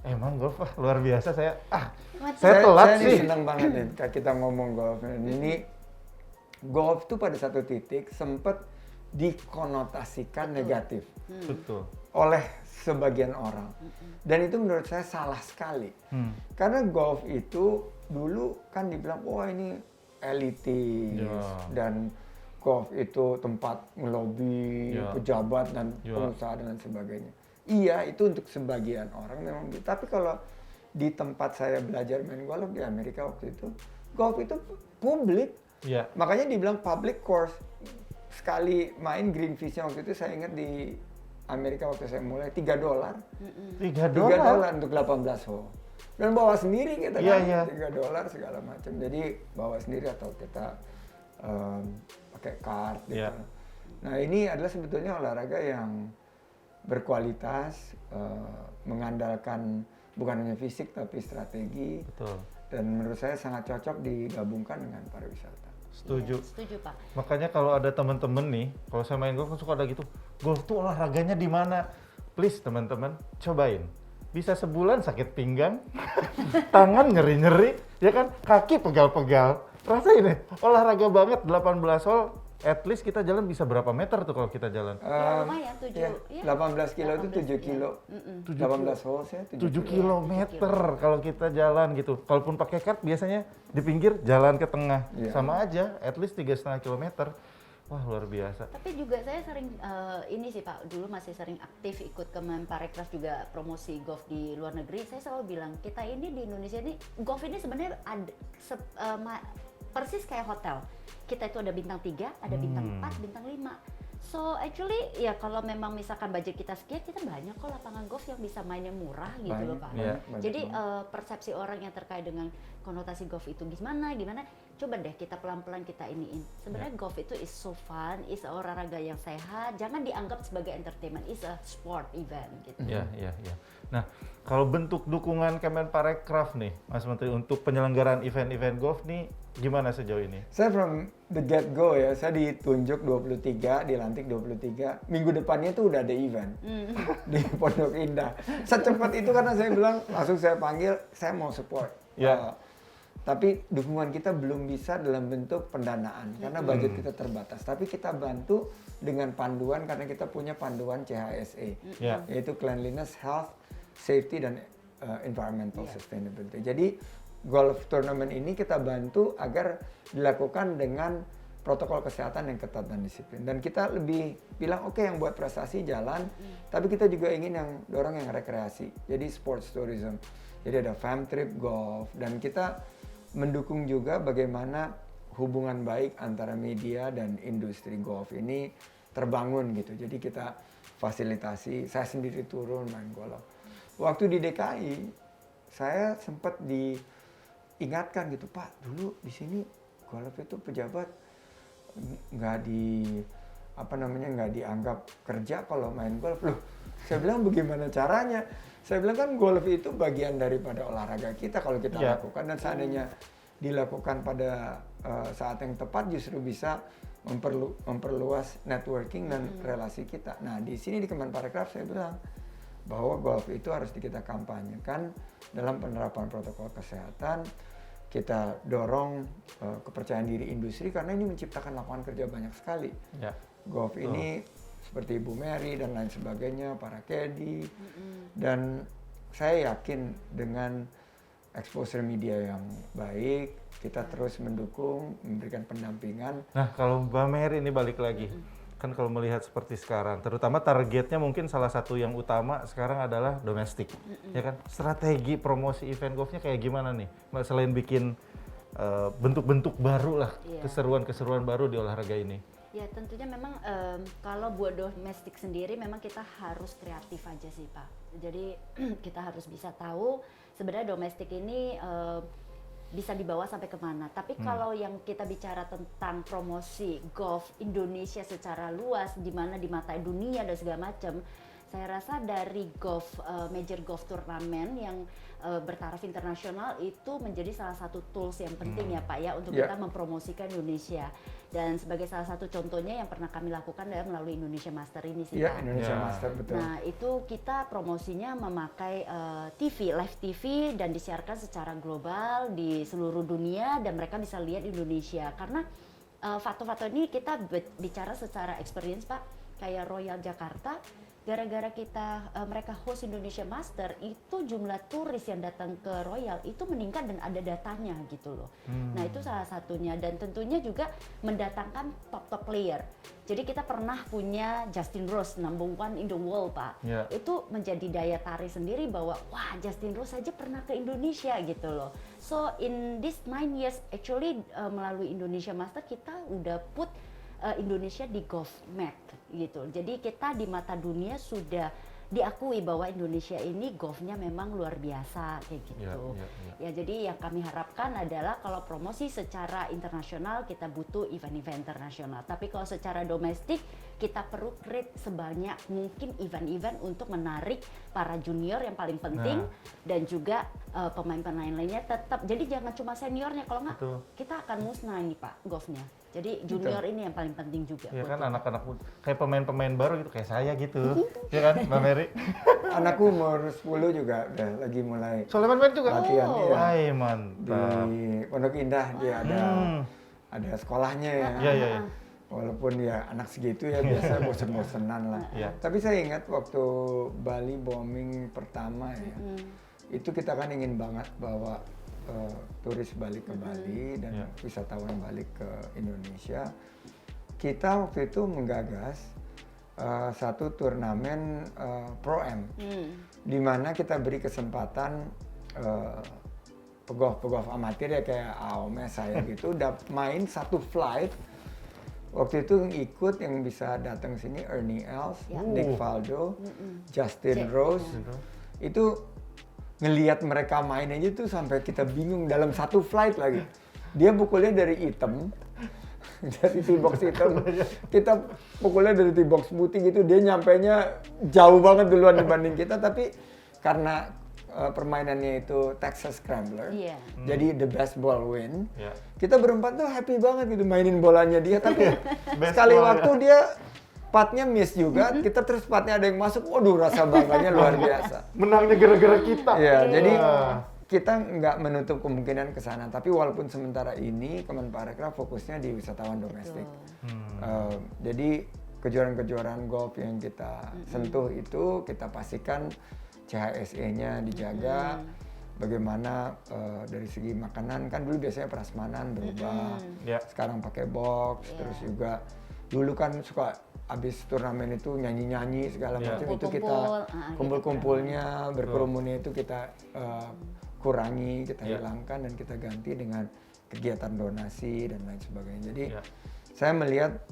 B: emang golf luar biasa. Saya
C: Macam-
B: Saya telat
A: nih
B: sih.
A: senang banget nih kita ngomong golf. Ini golf tuh pada satu titik sempat dikonotasikan negatif
B: betul.
A: oleh sebagian orang. Dan itu menurut saya salah sekali. Karena golf itu dulu kan dibilang, wah ini elitis
B: Ya.
A: dan golf itu tempat ngelobi
B: Ya.
A: pejabat dan
B: Ya.
A: pengusaha dan sebagainya. Iya, itu untuk sebagian orang memang. Tapi kalau di tempat saya belajar main golf di Amerika waktu itu, golf itu publik.
B: Iya.
A: Makanya dibilang public course. Sekali main Greenfishnya waktu itu saya ingat di Amerika waktu saya mulai $3.
B: $3.
A: $3 untuk 18 hole. Dan bawa sendiri kita
B: Iya,
A: kan,
B: iya.
A: $3 segala macam. Jadi bawa sendiri atau kita pakai card gitu.
B: Iya.
A: Nah ini adalah sebetulnya olahraga yang berkualitas, mengandalkan bukan hanya fisik tapi strategi.
B: Betul.
A: Dan menurut saya sangat cocok digabungkan dengan pariwisata.
B: Setuju.
C: Iya, setuju Pak.
B: Makanya kalau ada temen-temen nih, kalau saya main golf kan suka ada gitu. Golf tuh olahraganya di mana? Please teman-teman, cobain. Bisa sebulan sakit pinggang, tangan nyeri-nyeri, ya kan? Kaki pegal-pegal. Rasain deh, olahraga banget 18 hole. At least kita jalan bisa berapa meter tuh kalau kita jalan?
C: Ya, lumayan, 7.
A: Ya,
C: Ya.
A: 18 kilo itu 7
C: 18,
A: kilo.
C: ya.
A: 18 holes ya
B: 7
A: kilo.
B: kilometer kalau kita jalan gitu. Kalaupun pakai kart biasanya di pinggir jalan ke tengah.
A: Iya.
B: Sama aja, at least 3,5 kilometer. Wah, luar biasa.
C: Tapi juga saya sering ini sih Pak, dulu masih sering aktif ikut Kemenparekraf juga promosi golf di luar negeri. Saya selalu bilang kita ini di Indonesia ini golf ini sebenarnya ada persis kayak hotel. Kita itu ada bintang 3, ada bintang 4, bintang 5. So actually ya kalau memang misalkan budget kita sekian, kita banyak kok lapangan golf yang bisa mainnya murah gitu loh Pak.
B: Iya.
C: Jadi persepsi orang yang terkait dengan konotasi golf itu gimana, coba deh kita pelan-pelan kita iniin. Sebenarnya golf itu is so fun, is olahraga yang sehat, jangan dianggap sebagai entertainment, is a sport event gitu.
B: Iya. Nah, kalau bentuk dukungan Kemenparekraf nih, Mas Menteri, untuk penyelenggaraan event-event golf nih, gimana sejauh ini?
A: Saya from the get go ya, saya ditunjuk 23, dilantik 23. Minggu depannya itu udah ada event di Pondok Indah. Secepat itu karena saya bilang, langsung saya panggil, saya mau support.
B: Ya.
A: Tapi dukungan kita belum bisa dalam bentuk pendanaan karena budget kita terbatas. Tapi kita bantu dengan panduan karena kita punya panduan CHSE, yaitu Cleanliness, Health, Safety, dan Environmental Sustainability. Jadi golf tournament ini kita bantu agar dilakukan dengan protokol kesehatan yang ketat dan disiplin. Dan kita lebih bilang oke, yang buat prestasi jalan, tapi kita juga ingin yang dorong yang rekreasi. Jadi sports tourism. Jadi ada fam trip golf, dan kita mendukung juga bagaimana hubungan baik antara media dan industri golf ini terbangun gitu. Jadi kita fasilitasi, saya sendiri turun main golf. Waktu di DKI, saya sempat diingatkan gitu, Pak, dulu di sini golf itu pejabat nggak dianggap kerja kalau main golf. Loh, saya bilang bagaimana caranya? Saya bilang kan golf itu bagian daripada olahraga kita kalau kita lakukan, dan seandainya dilakukan pada saat yang tepat justru bisa memperluas networking dan relasi kita. Nah, di sini di Kemenparekraf saya bilang bahwa golf itu harus kita kampanyekan dalam penerapan protokol kesehatan. Kita dorong kepercayaan diri industri karena ini menciptakan lapangan kerja banyak sekali. Golf ini seperti Ibu Mary dan lain sebagainya, para caddy. Dan saya yakin dengan exposure media yang baik, kita terus mendukung, memberikan pendampingan.
B: Nah, kalau Mbak Mary ini balik lagi, kan kalau melihat seperti sekarang, terutama targetnya mungkin salah satu yang utama sekarang adalah domestik, ya kan? Strategi promosi event golfnya kayak gimana nih, Mbak, selain bikin bentuk-bentuk baru lah, keseruan-keseruan baru di olahraga ini?
C: Ya tentunya memang kalau buat domestik sendiri memang kita harus kreatif aja sih Pak. Jadi kita harus bisa tahu sebenarnya domestik ini bisa dibawa sampai kemana. Tapi kalau yang kita bicara tentang promosi golf Indonesia secara luas, di mana di mata dunia dan segala macam, saya rasa dari golf major golf turnamen yang bertaraf internasional itu menjadi salah satu tools yang penting ya Pak ya untuk kita mempromosikan Indonesia. Dan sebagai salah satu contohnya yang pernah kami lakukan adalah melalui Indonesia Master ini sih Pak.
A: Indonesia Master, betul.
C: Nah itu kita promosinya memakai TV, live TV, dan disiarkan secara global di seluruh dunia dan mereka bisa lihat Indonesia. Karena foto-foto ini kita bicara secara experience Pak, kayak Royal Jakarta. Gara-gara kita mereka host Indonesia Master, itu jumlah turis yang datang ke Royal itu meningkat dan ada datanya gitu loh. Nah itu salah satunya, dan tentunya juga mendatangkan top player. Jadi kita pernah punya Justin Rose, number 1 in the world Pak. Itu menjadi daya tarik sendiri bahwa wah Justin Rose saja pernah ke Indonesia gitu loh. So in this 9 years actually melalui Indonesia Master kita udah put Indonesia di golf map gitu. Jadi kita di mata dunia sudah diakui bahwa Indonesia ini golfnya memang luar biasa kayak gitu. Ya jadi yang kami harapkan adalah kalau promosi secara internasional kita butuh event-event internasional. Tapi kalau secara domestik kita perlu create sebanyak mungkin event-event untuk menarik para junior yang paling penting dan juga pemain-pemain lainnya tetap. Jadi jangan cuma seniornya, kalau nggak kita akan musnah ini Pak golfnya. Jadi junior ini yang paling penting juga.
B: Iya kan, anak-anak kayak pemain-pemain baru gitu, kayak saya gitu. Iya kan, Mbak Mary?
A: Anakku umur 10 juga udah lagi mulai
B: Soleman main juga?
A: Latihan, iya.
B: Ay, mantap.
A: Di Pondok Indah dia ada sekolahnya ya.
B: Iya.
A: Walaupun ya anak segitu ya biasa bosen-bosenan lah. Tapi saya ingat waktu Bali bombing pertama ya, itu kita kan ingin banget bawa turis balik ke Bali dan wisatawan balik ke Indonesia. kita waktu itu menggagas satu turnamen Pro-Am, di mana kita beri kesempatan pegolf amatir ya kayak Aomes saya gitu, udah main satu flight. Waktu itu yang ikut yang bisa datang sini Ernie Els, Nick Faldo, Justin Rose. Itu ngelihat mereka main aja tuh sampai kita bingung dalam satu flight lagi. Dia pukulnya dari hitam, dari tee box hitam. Kita pukulnya dari tee box putih gitu. Dia nyampainya jauh banget duluan dibanding kita, tapi karena permainannya itu Texas Scrambler, jadi the best ball win. Kita berempat tuh happy banget gitu mainin bolanya dia, tapi sekali waktu dia putnya miss juga, kita terus putnya ada yang masuk, waduh rasa bangganya luar biasa.
B: Menangnya gara-gara kita.
A: Iya, jadi kita nggak menutup kemungkinan ke sana, tapi walaupun sementara ini Kemenparekraf fokusnya di wisatawan domestik. Jadi kejuaraan-kejuaraan golf yang kita sentuh itu kita pastikan CHSE-nya dijaga, bagaimana dari segi makanan kan dulu biasanya prasmanan berubah, sekarang pakai box, terus juga dulu kan suka abis turnamen itu nyanyi-nyanyi segala macam, itu kita kumpul-kumpulnya berkerumunnya itu kita kurangi, kita hilangkan dan kita ganti dengan kegiatan donasi dan lain sebagainya. Jadi saya melihat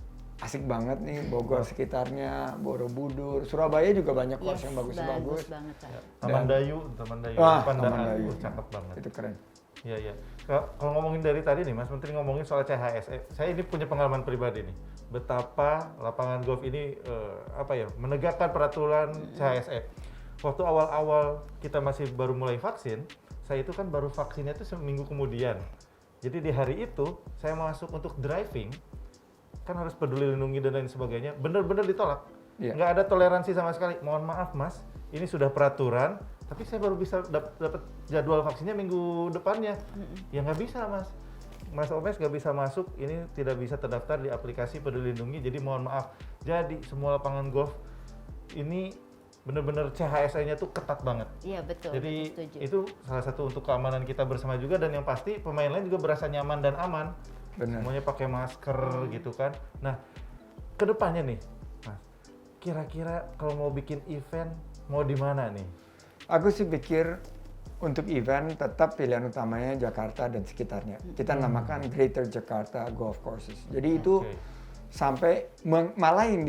A: asik banget nih Bogor sekitarnya, Borobudur, Surabaya juga banyak course yang bagus-bagus.
B: Taman Dayu.
A: Taman Dayu,
B: cakep banget.
A: Itu keren.
B: Iya. Kalau ngomongin dari tadi nih, Mas Menteri ngomongin soal CHSE, saya ini punya pengalaman pribadi nih. Betapa lapangan golf ini menegakkan peraturan CHSE. Waktu awal-awal kita masih baru mulai vaksin, saya itu kan baru vaksinnya itu seminggu kemudian. Jadi di hari itu saya masuk untuk driving, kan harus peduli lindungi dan lain sebagainya, bener-bener ditolak. Nggak ada toleransi sama sekali. Mohon maaf Mas, ini sudah peraturan, tapi saya baru bisa dapat jadwal vaksinnya minggu depannya. Ya nggak bisa Mas Omes nggak bisa masuk, ini tidak bisa terdaftar di aplikasi peduli lindungi, jadi mohon maaf. Jadi semua lapangan golf ini bener-bener CHSE-nya tuh ketat banget.
C: Iya betul.
B: Jadi itu salah satu untuk keamanan kita bersama juga, dan yang pasti pemain lain juga berasa nyaman dan aman.
A: Benar.
B: Semuanya pakai masker gitu kan. Nah, kedepannya nih, Mas, kira-kira kalau mau bikin event mau di mana nih?
A: Aku sih pikir untuk event tetap pilihan utamanya Jakarta dan sekitarnya. Kita namakan Greater Jakarta Golf Courses. Jadi itu sampai malah yang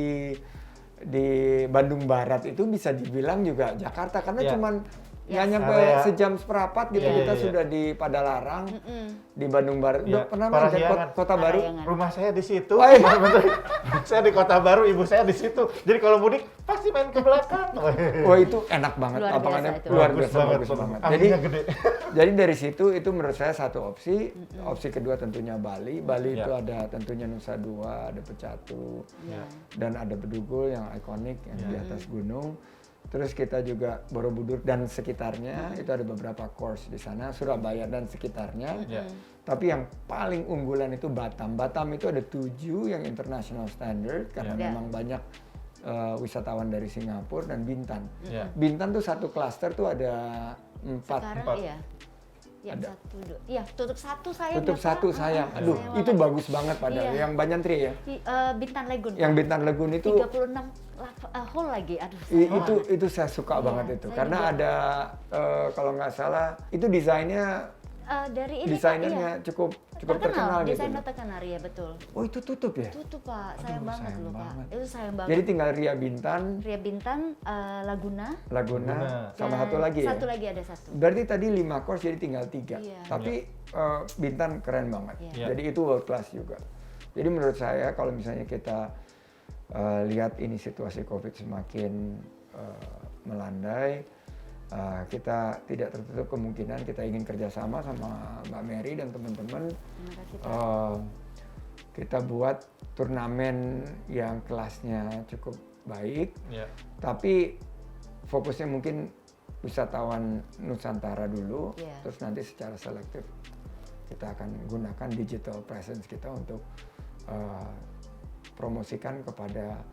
A: di Bandung Barat itu bisa dibilang juga Jakarta karena cuman nggak nyampe sejam seperapat gitu kita sudah di Padalarang, di Bandung Barat. Udah pernah main ke Kota Baru?
B: Rumah saya di situ. Saya di Kota Baru, ibu saya di situ. Jadi kalau mudik pasti main ke belakang.
A: Wah itu enak banget, lapangannya luar biasa bagus banget. Jadi dari situ itu menurut saya satu opsi. Opsi kedua tentunya Bali. Bali itu ada tentunya Nusa Dua, ada Pecatu, dan ada Bedugul yang ikonik yang di atas gunung. Terus kita juga Borobudur dan sekitarnya, itu ada beberapa course di sana, Surabaya dan sekitarnya. Tapi yang paling unggulan itu Batam. Batam itu ada 7 yang international standard karena memang banyak wisatawan dari Singapura, dan Bintan. Bintan tuh satu klaster tuh ada 4.
C: Sekarang yang satu, tutup satu sayang.
A: Tutup satu sayang. Aduh, itu bagus banget padahal. Yang Banyan-Tri ya?
C: Bintan Legun.
A: Yang Bintan Legun itu
C: 36 hole lagi. Aduh.
A: Itu saya suka banget itu. Karena ada kalau nggak salah itu desainnya
C: dari ini
A: desainernya cukup terkenal gitu.
C: Desainer terkenal ya, betul.
A: Oh, itu tutup ya?
C: Tutup Pak, sayang banget loh Pak. Itu sayang banget.
A: Jadi tinggal Ria Bintan, Laguna, sama satu lagi ya?
C: Satu lagi ada satu.
A: Berarti tadi 5 course jadi tinggal 3. Tapi Bintan keren banget. Jadi itu world class juga. Jadi menurut saya kalau misalnya kita lihat ini situasi COVID semakin melandai, kita tidak tertutup kemungkinan kita ingin kerjasama sama Mbak Mary dan teman-teman. Kita buat turnamen yang kelasnya cukup baik, tapi fokusnya mungkin wisatawan Nusantara dulu, terus nanti secara selektif kita akan gunakan digital presence kita untuk promosikan kepada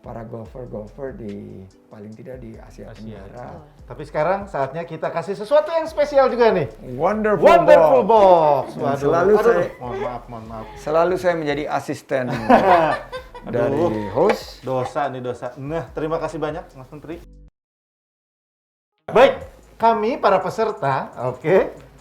A: para golfer di paling tidak di Asia Tenggara.
B: Tapi sekarang saatnya kita kasih sesuatu yang spesial juga nih.
A: Wonderful
B: Box.
A: Dan selalu saya
B: mohon maaf.
A: selalu saya menjadi asisten dari host.
B: Dosa nih dosa. Nah, terima kasih banyak Mas Menteri. Baik, kami para peserta,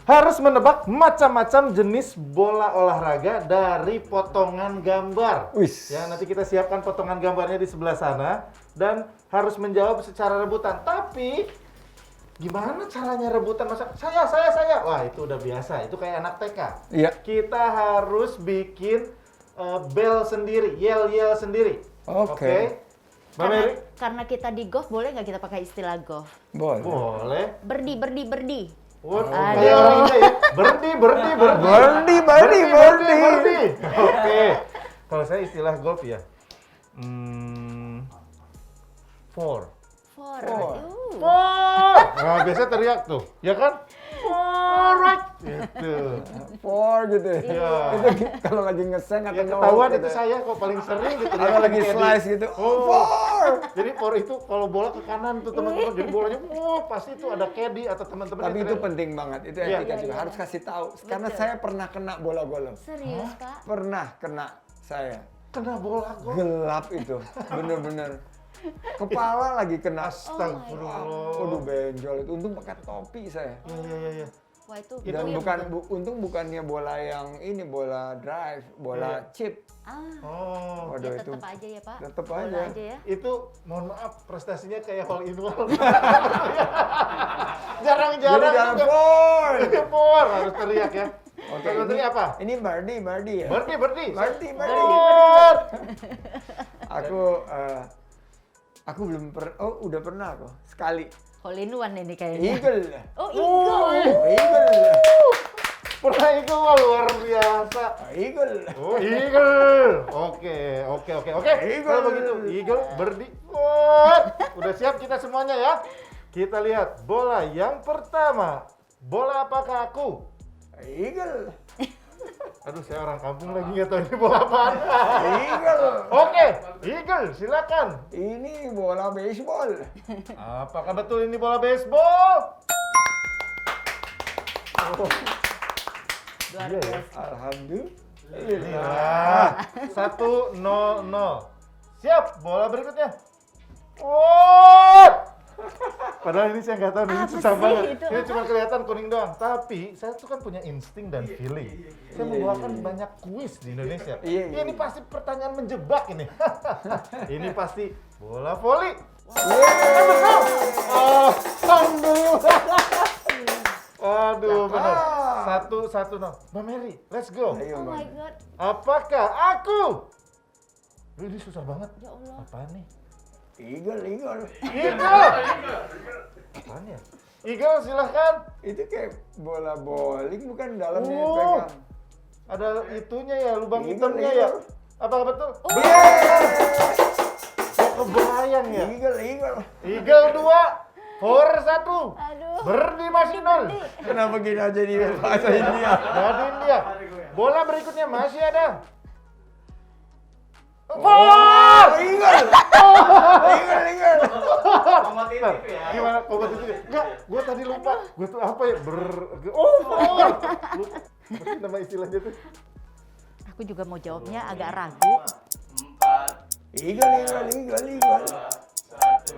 B: harus menebak macam-macam jenis bola olahraga dari potongan gambar.
A: Wis.
B: Ya, nanti kita siapkan potongan gambarnya di sebelah sana dan harus menjawab secara rebutan. Tapi gimana caranya rebutan? Masa saya. Wah, itu udah biasa. Itu kayak anak TK.
A: Iya.
B: Kita harus bikin bel sendiri, yel sendiri.
A: Oke.
B: Mbak Mary?
C: Karena kita di golf, boleh nggak kita pakai istilah golf?
A: Boleh.
C: Berdi.
B: Waduh,
C: Aduh.
B: kayak orang Indo ya. Berdi. Oke. Kalau saya istilah golf ya. Four. Nah, biasa teriak tuh, ya kan? Forward. Gitu.
A: Four gitu ya.
B: Iya.
A: Itu kalau lagi ngeseng atau
B: Ya ketahuan
A: gitu
B: itu
A: ya.
B: saya kok paling sering gitu.
A: Kalau lagi slice gitu. Four.
B: Jadi four itu kalau bola ke kanan tuh teman-teman, jadi bolanya pasti itu ada caddy atau teman-teman.
A: Tapi
B: yang
A: itu
B: teriak.
A: penting banget. Itu
B: Iya.
A: etika juga harus kasih tahu. Karena saya pernah kena bola golf.
C: Serius, Pak?
A: Pernah kena saya.
B: Kena bola kok.
A: Gelap itu. Bener-bener. Kepala lagi kena.
B: Astagfirullah.
A: Waduh benjol itu. Untung pakai topi saya.
B: Iya.
C: Wah, itu
A: Dan
C: puyeng
A: bukan
C: tuh.
A: untung bukannya bola yang ini, bola drive, bola chip.
B: Oh.
A: Waduh
C: Ya
A: itu.
C: tetap aja ya, Pak.
A: Tetep
C: Bola
A: aja.
C: ya.
B: Itu mohon maaf prestasinya kayak hole in one.
A: Jadi
B: Jarang-jarang
A: jangan
B: juga.
A: four.
B: Four harus teriak ya.
A: Oke,
B: Kalau tadi apa?
A: Ini birdie ya.
B: Berdi.
A: Birdie.
B: Four.
A: Aku belum udah pernah kok sekali.
C: Hole in one ini kayaknya.
A: Eagle.
C: Oh, eagle.
A: Eagle.
B: Pernah itu wah, luar biasa.
A: Eagle.
B: Oh, eagle. Oke.
A: Eagle.
B: Kalau begitu, eagle berdi. Four. Udah siap kita semuanya ya. Kita lihat bola yang pertama. Bola apakah aku?
A: Eagle.
B: Aduh, saya orang kampung lagi nggak tahu ini bola apaan.
A: Eagle.
B: Oke, eagle, silakan.
A: Ini bola baseball.
B: Apakah betul ini bola baseball?
C: Luar
B: Iya ya.
C: biasa.
A: Alhamdulillah.
B: 1-0. Siap, bola berikutnya. Oh! Padahal ini saya nggak tahu, ini
C: Apa
B: susah
C: sih
B: banget.
C: itu?
B: Ini cuma kelihatan kuning doang. Tapi saya tuh kan punya insting dan feeling. Saya membawakan banyak kuis di Indonesia.
A: Iya.
B: Ini pasti pertanyaan menjebak ini. Ini pasti bola voli. Alhamdulillah. Aduh, benar. 1-0. Mbak Mary, let's go.
A: Ayo,
C: Oh my
A: Bang.
C: god.
B: Apakah aku? Ini susah banget.
C: Ya Allah.
B: Apaan nih?
A: Eagle.
B: Eagle. Apaan ya? Eagle, silahkan.
A: Itu kayak bola bowling bukan dalamnya
B: Oh.
A: pegang.
B: Ada itunya ya, lubang
A: Eagle,
B: hitamnya ya.
A: eagle.
B: Apakah betul?
A: Yeah.
B: Kebayang ya.
A: Eagle.
B: Eagle 2, for 1.
C: Aduh.
B: Berdi masih 0.
A: Kenapa gini aja di bahasa India?
B: Dari India. Bola berikutnya masih ada.
A: Oh, Eagle. Eagle.
B: Nah, gimana kompetitif? Enggak, gue tadi lupa. Gue tuh apa ya? For. Lupa. Apa nama istilahnya tuh?
C: Aku juga mau jawabnya agak ragu.
A: Eagle.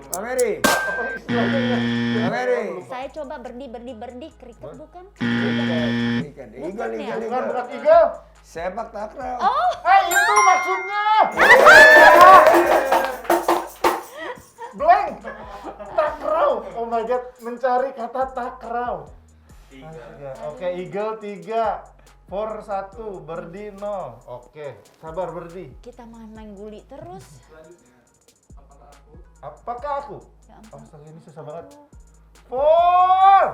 A: Pak Mary.
B: Apa istilahnya ya?
A: Pak Mary.
C: Saya coba berdi, kriket bukan?
A: Eagle.
B: Bukan Eagle.
A: Sepak takraw.
B: Itu maksudnya. Blank. Takraw. Oh my god, mencari kata takraw. Oke, Eagle 3, for 1, Berdi 0. Oke, sabar Berdi.
C: Kita main guli terus.
B: Apakah aku?
C: Ya ampun.
B: Astaga, ini susah banget. For.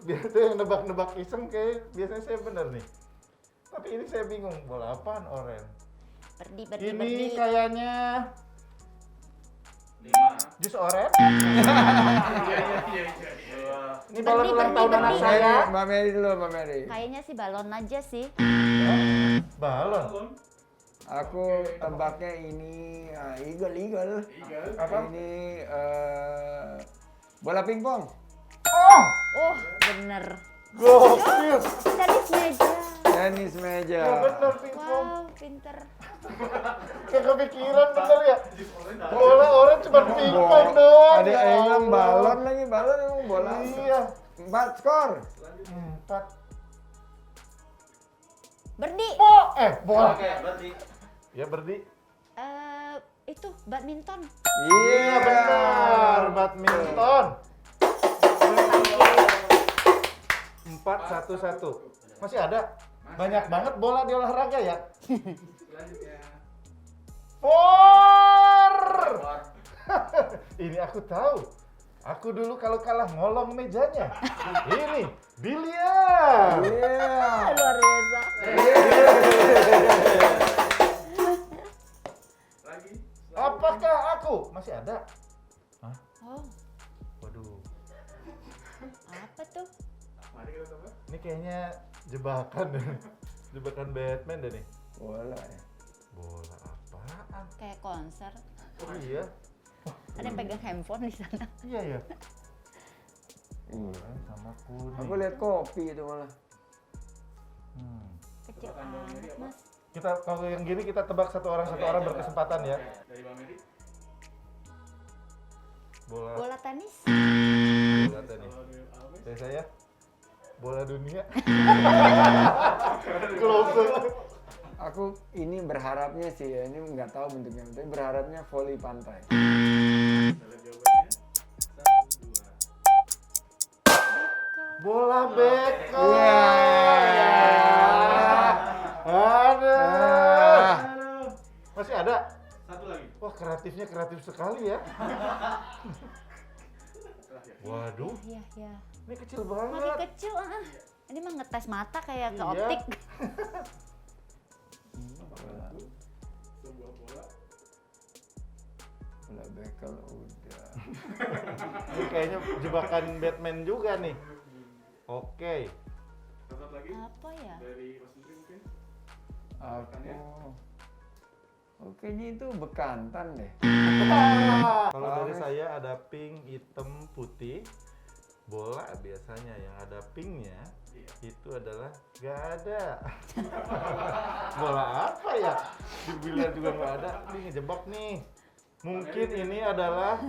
B: Biasanya yang nebak-nebak iseng kayak biasanya saya bener nih. Tapi ini saya bingung, bola apaan oren?
C: Berdi.
B: Ini kayaknya
D: 5.
B: jus oren. Ini balon
C: Berdi,
B: ulang tahun
C: berdi.
B: anak saya.
A: Mbak Mary dulu, Mbak Mary.
C: Kayaknya sih balon aja sih.
B: Balon.
A: Aku tebaknya ini eagle.
B: Apa?
A: Ini bola pingpong.
C: Oh, bener.
B: Gokil.
C: Tenis meja.
A: Tenis meja.
B: Ya bener pingpong.
C: Wow, pinter.
B: Gak kepikiran bener ya. Bola orang cuma pingpong doang.
A: Ada
B: ya
A: yang bilang
B: Allah.
A: balon emang bola.
B: Iya.
A: 4 skor.
B: 4.
C: Berdi.
B: Bola.
D: Oke, berarti
B: Ya berdi.
C: Itu badminton.
B: Iya benar, badminton. 4-1-1. Masih ada? Banyak banget bola di olahraga ya?
D: selanjutnya.
B: Ini aku tahu. Aku dulu kalau kalah ngolong mejanya. Ini biliar.
A: Iya.
C: Luar biasa.
D: Lagi.
B: Apakah aku masih ada? Hah?
C: Oh,
B: Waduh.
C: apa tuh?
D: Mari kita coba.
B: Ini kayaknya jebakan deh. Jebakan Batman deh nih.
A: Bola ya.
B: Bola apaan?
C: Kayak konser.
B: Oh iya.
C: Ada yang pegang handphone di sana.
B: Iya ya.
A: Iya.
B: Sama kuning.
A: Aku lihat kopi itu malah.
C: Kecil amat, Mas.
B: Kita kalau yang gini kita tebak satu orang berkesempatan ya.
D: Dari Bang Medi.
B: Bola
C: Bola tenis.
B: tenis.
D: Kalau dari Alves.
B: Dari saya bola dunia. Close.
A: Aku ini berharapnya sih ya, ini nggak tahu bentuknya, tapi berharapnya voli pantai.
D: Kita lihat jawabannya. 1, 2.
B: Bola bekel.
A: Iya.
B: Ada.
D: Aduh.
B: Masih ada?
D: Satu lagi.
B: Wah, kreatifnya kreatif sekali ya.
D: Terakhir.
B: Waduh,
C: Iya, iya.
B: ini kecil
C: Makin
B: banget.
C: kecil, Ini mah ngetes mata kayak ke
B: Iya.
C: optik.
D: Sebuah bola.
A: Bola bekel udah.
B: Ini kayaknya jebakan Batman juga nih. Oke.
D: Satu lagi.
C: Apa ya?
D: Dari Mas Menteri mungkin.
A: Oke, ini itu bekantan deh.
B: Kalau dari saya ada pink, hitam, putih. Bola biasanya yang ada pinknya itu adalah gak ada. Bola apa ya? Dibilang juga nggak ada. Ini ngejebak nih. Mungkin ini adalah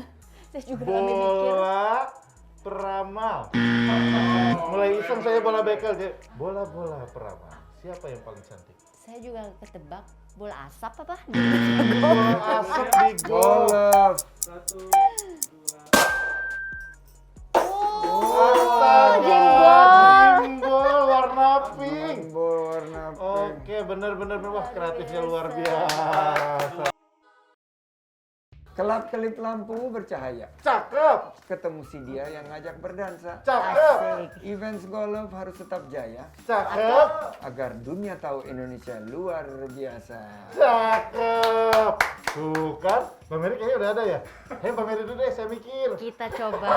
C: Saya juga lagi mikir.
B: bola peramal. Mulai iseng saya bola bekel. Bola peramal. Siapa yang paling cantik?
C: Saya juga ketebak bola asap apa?
B: Bola asap di gol.
A: Golf.
D: 1, 2.
C: Oh,
B: Jenggot warna pink.
A: Bol warna pink.
B: Oke, bener. Wah, kreatifnya luar biasa.
A: Kelap-kelip lampu bercahaya.
B: Cakep.
A: Ketemu si dia yang ngajak berdansa.
B: Cakep.
C: Asik.
A: Events golf harus tetap jaya
B: Cakep.
A: agar dunia tahu Indonesia luar biasa.
B: Cakep. Tuh kan, Bang Meri kayaknya udah ada ya? Bang Meri dulu deh, saya mikir.
C: Kita coba.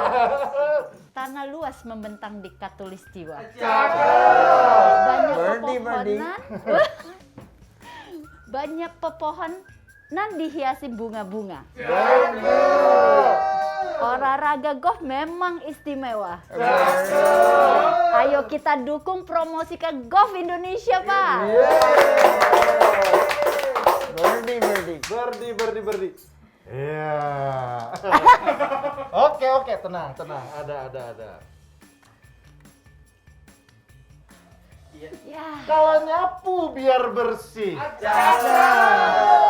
C: Tanah luas membentang di Katulistiwa.
B: Cakep.
C: Banyak
A: Birdie.
C: pepohonan. Banyak pepohonan dihiasi bunga-bunga. Olahraga golf memang istimewa. Ayo kita dukung promosikan golf Indonesia, Pak.
B: Berdi. Iya. Oke, tenang. Ada.
C: Ya,
B: Kalau nyapu biar bersih.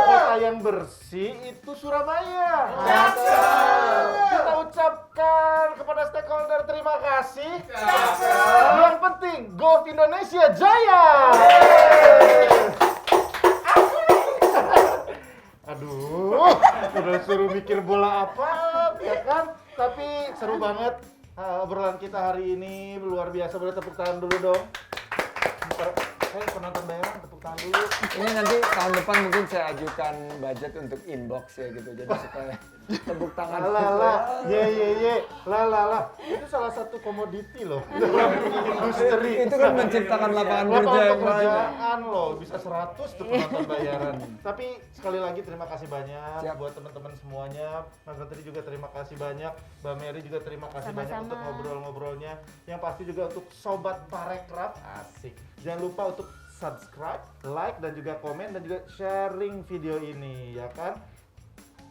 B: Kota yang bersih itu Surabaya. Kita ucapkan kepada stakeholder terima kasih. Yang penting Golf Indonesia jaya. Aduh, udah suruh mikir bola apa, ya kan? Tapi seru banget obrolan kita hari ini, luar biasa. Boleh tepuk tangan dulu dong. Penonton bayaran tepuk tangan dulu.
A: Ini nanti tahun depan mungkin saya ajukan budget untuk inbox ya gitu. Jadi supaya tepuk tangan.
B: Ye. Itu salah satu komoditi loh. Industri.
A: Itu kan menciptakan lapangan kerja yang banyak.
B: pekerjaan loh, bisa 100 tuh penonton bayaran. Tapi sekali lagi terima kasih banyak
A: Siap.
B: buat teman-teman semuanya. Mas Menteri juga terima kasih banyak. Mbak Mary juga terima kasih banyak
C: Sama-sama.
B: untuk ngobrol-ngobrolnya. Yang pasti juga untuk Sobat Parekraf, asik. Jangan lupa untuk subscribe, like, dan juga komen, dan juga sharing video ini, ya kan?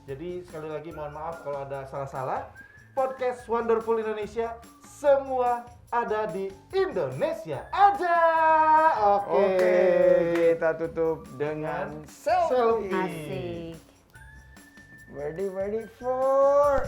B: Jadi sekali lagi mohon maaf kalau ada salah-salah. Podcast Wonderful Indonesia, semua ada di Indonesia aja.
A: Oke, kita tutup dengan selfie.
B: Selfie.
C: Asik.
A: Ready for